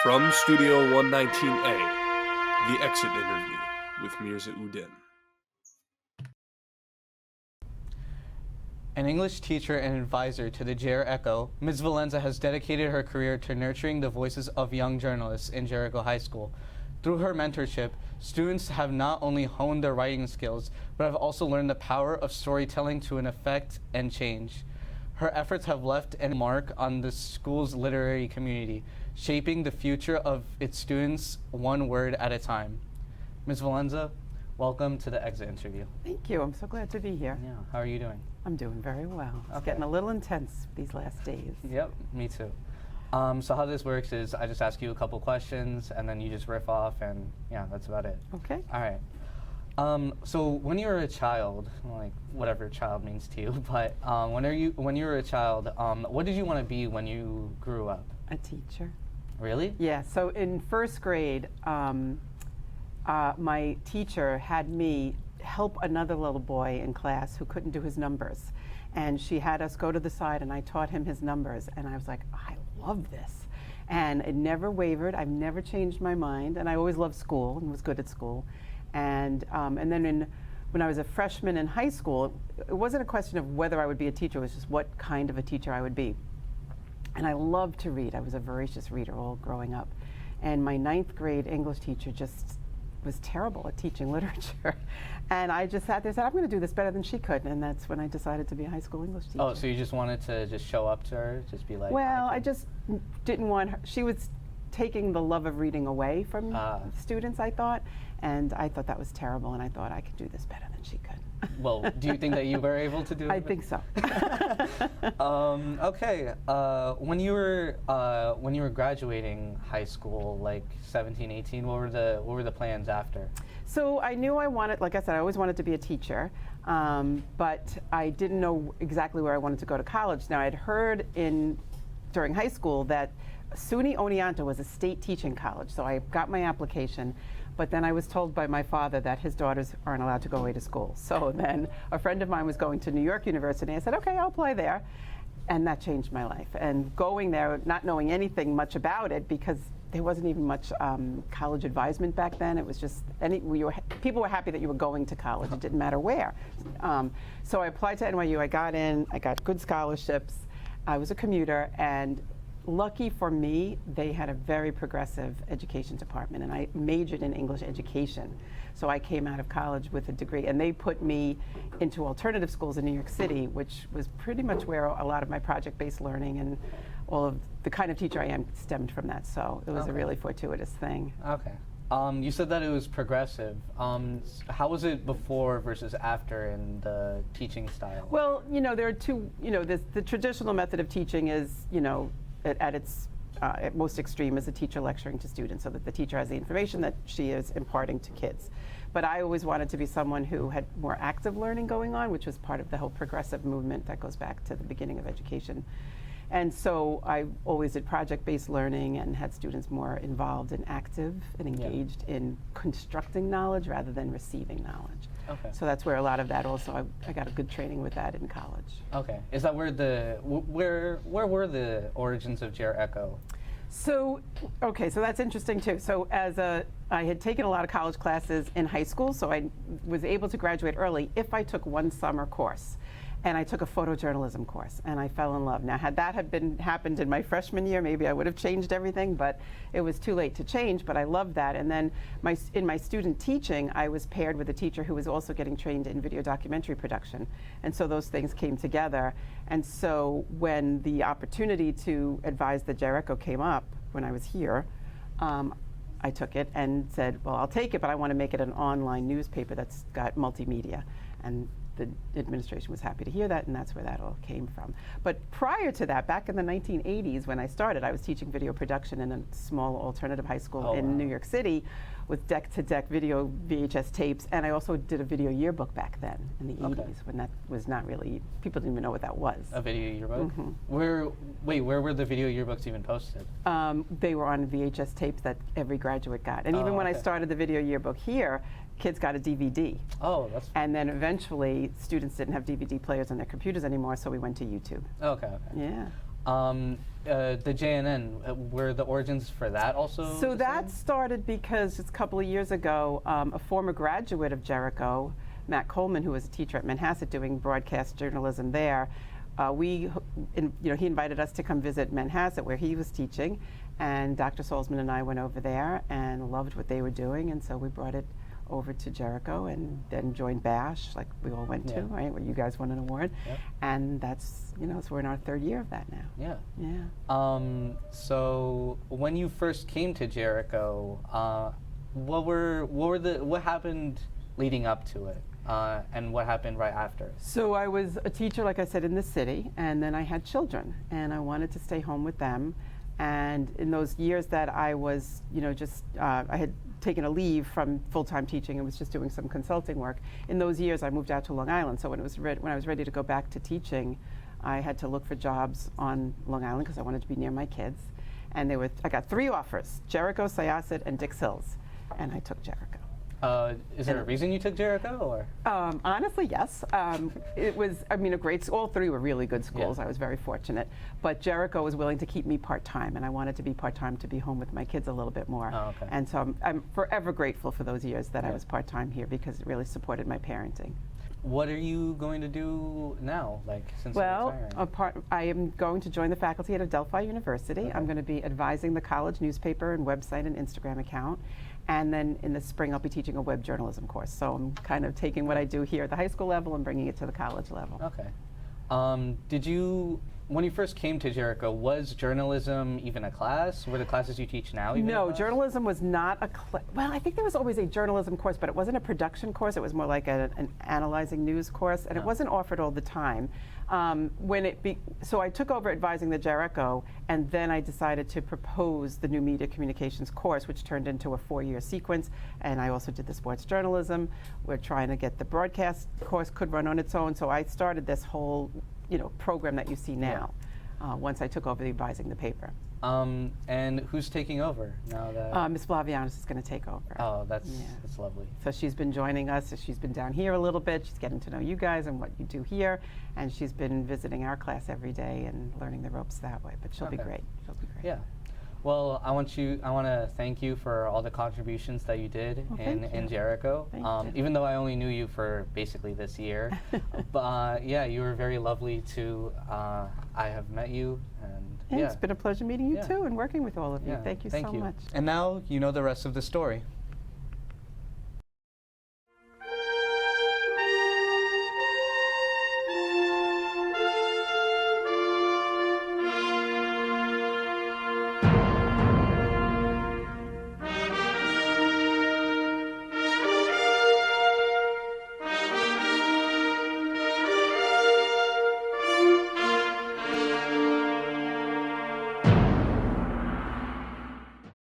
From Studio 119A, the exit interview with Mirza Uddin. An English teacher and advisor to the Jericho, Ms. Valenza has dedicated her career to nurturing the voices of young journalists in Jericho High School. Through her mentorship, students have not only honed their writing skills, but have also learned the power of storytelling to an effect and change. Her efforts have left a mark on the school's literary community, shaping the future of its students one word at a time. Ms. Valenza, welcome to the exit interview. Thank you. I'm so glad to be here. Yeah, how are you doing? I'm doing very well. It's getting a little intense these last days. Yep, me too. So how this works is I just ask you a couple questions and then you just riff off, and yeah, that's about it. Okay. All right. So when you were a child, like whatever child means to you, but when you were a child, what did you want to be when you grew up? A teacher. Really? Yeah. So in first grade, my teacher had me help another little boy in class who couldn't do his numbers. And she had us go to the side and I taught him his numbers. And I was like, I love this. And it never wavered. I've never changed my mind. And I always loved school and was good at school. And then when I was a freshman in high school, it wasn't a question of whether I would be a teacher, it was just what kind of a teacher I would be. And I loved to read. I was a voracious reader all growing up. And my 9th grade English teacher just was terrible at teaching literature. And I just sat there and said, I'm going to do this better than she could. And that's when I decided to be a high school English teacher. Oh, so you just wanted to just show up to her, just be like... Well, I just didn't want her. She was taking the love of reading away from students, I thought. And I thought that was terrible. And I thought I could do this better than she could. Well, do you think that you were able to do it? I think so. Okay. When you were graduating high school, like 17, 18, what were the plans after? So I knew I wanted, like I said, I always wanted to be a teacher, but I didn't know exactly where I wanted to go to college. Now I'd heard during high school that SUNY Oneonta was a state teaching college, so I got my application. But then I was told by my father that his daughters aren't allowed to go away to school. So then a friend of mine was going to New York University. I said, okay, I'll apply there. And that changed my life. And going there, not knowing anything much about it, because there wasn't even much college advisement back then. It was just, people were happy that you were going to college. It didn't matter where. So I applied to NYU. I got in. I got good scholarships. I was a commuter. And lucky for me, they had a very progressive education department, and I majored in English education. So I came out of college with a degree, and they put me into alternative schools in New York City, which was pretty much where a lot of my project-based learning and all of the kind of teacher I am stemmed from that. So it was a really fortuitous thing. Okay. You said that it was progressive. How was it before versus after in the teaching style? Well, there are two, the traditional method of teaching is, at its most extreme is a teacher lecturing to students so that the teacher has the information that she is imparting to kids. But I always wanted to be someone who had more active learning going on, which was part of the whole progressive movement that goes back to the beginning of education. And so I always did project-based learning and had students more involved and active and engaged in constructing knowledge rather than receiving knowledge. Okay. So that's where a lot of that also, I got a good training with that in college. Okay. Is that where where were the origins of Jericho? So, okay, so that's interesting too. So I had taken a lot of college classes in high school, so I was able to graduate early if I took one summer course. And I took a photojournalism course, and I fell in love. Now, had that happened in my freshman year, maybe I would have changed everything, but it was too late to change, but I loved that. And then in my student teaching, I was paired with a teacher who was also getting trained in video documentary production. And so those things came together. And so when the opportunity to advise the Jericho came up, when I was here, I took it and said, well, I'll take it, but I want to make it an online newspaper that's got multimedia. And the administration was happy to hear that, and that's where that all came from. But prior to that, back in the 1980s when I started, I was teaching video production in a small alternative high school in New York City with deck-to-deck video VHS tapes, and I also did a video yearbook back then in the 80s when that was not really, people didn't even know what that was. A video yearbook? Mm-hmm. Where were the video yearbooks even posted? They were on VHS tapes that every graduate got. And even when I started the video yearbook here, kids got a DVD. Oh, that's fun. And then eventually, students didn't have DVD players on their computers anymore, so we went to YouTube. Okay. Yeah. The JNN, were the origins for that also? So the that same? started because just a couple of years ago, a former graduate of Jericho, Matt Coleman, who was a teacher at Manhasset doing broadcast journalism there, he invited us to come visit Manhasset where he was teaching, and Dr. Salzman and I went over there and loved what they were doing, and so we brought it over to Jericho and then joined BASH, like we all went to, right, where you guys won an award. Yep. And that's, so we're in our third year of that now. Yeah. Yeah. So when you first came to Jericho, what happened leading up to it, and what happened right after? So I was a teacher, like I said, in the city, and then I had children, and I wanted to stay home with them. And in those years that I was, I had taken a leave from full-time teaching and was just doing some consulting work. In those years, I moved out to Long Island. So when I was ready to go back to teaching, I had to look for jobs on Long Island because I wanted to be near my kids. And I got 3 offers: Jericho, Syosset, and Dix Hills, and I took Jericho. Is there a reason you took Jericho, or? Honestly, yes. It was, a great school. All 3 were really good schools. I was very fortunate. But Jericho was willing to keep me part-time, and I wanted to be part-time to be home with my kids a little bit more. Oh, okay. And so I'm forever grateful for those years that I was part-time here because it really supported my parenting. What are you going to do now, since you're retiring? I am going to join the faculty at Adelphi University. Okay. I'm going to be advising the college newspaper and website and Instagram account. And then in the spring, I'll be teaching a web journalism course. So I'm kind of taking what I do here at the high school level and bringing it to the college level. Okay. When you first came to Jericho, was journalism even a class? Were the classes you teach now even a No, class? Journalism was not a well, I think there was always a journalism course, but it wasn't a production course. It was more like an analyzing news course, and it wasn't offered all the time. So I took over advising the Jericho, and then I decided to propose the new media communications course, which turned into a 4-year sequence, and I also did the sports journalism. We're trying to get the broadcast course could run on its own, so I started this whole program that you see now once I took over the advising the paper. And who's taking over now that? Ms. Flavianos is going to take over. Oh, that's lovely. So she's been joining us. She's been down here a little bit. She's getting to know you guys and what you do here. And she's been visiting our class every day and learning the ropes that way. But she'll be great. She'll be great. Yeah. Well, I want to thank you for all the contributions that you did in Jericho. Thank you. Even though I only knew you for basically this year, but you were very lovely to. I have met you, and It's been a pleasure meeting you too and working with all of you. Yeah. Thank you Thank so you. much. And now you know the rest of the story.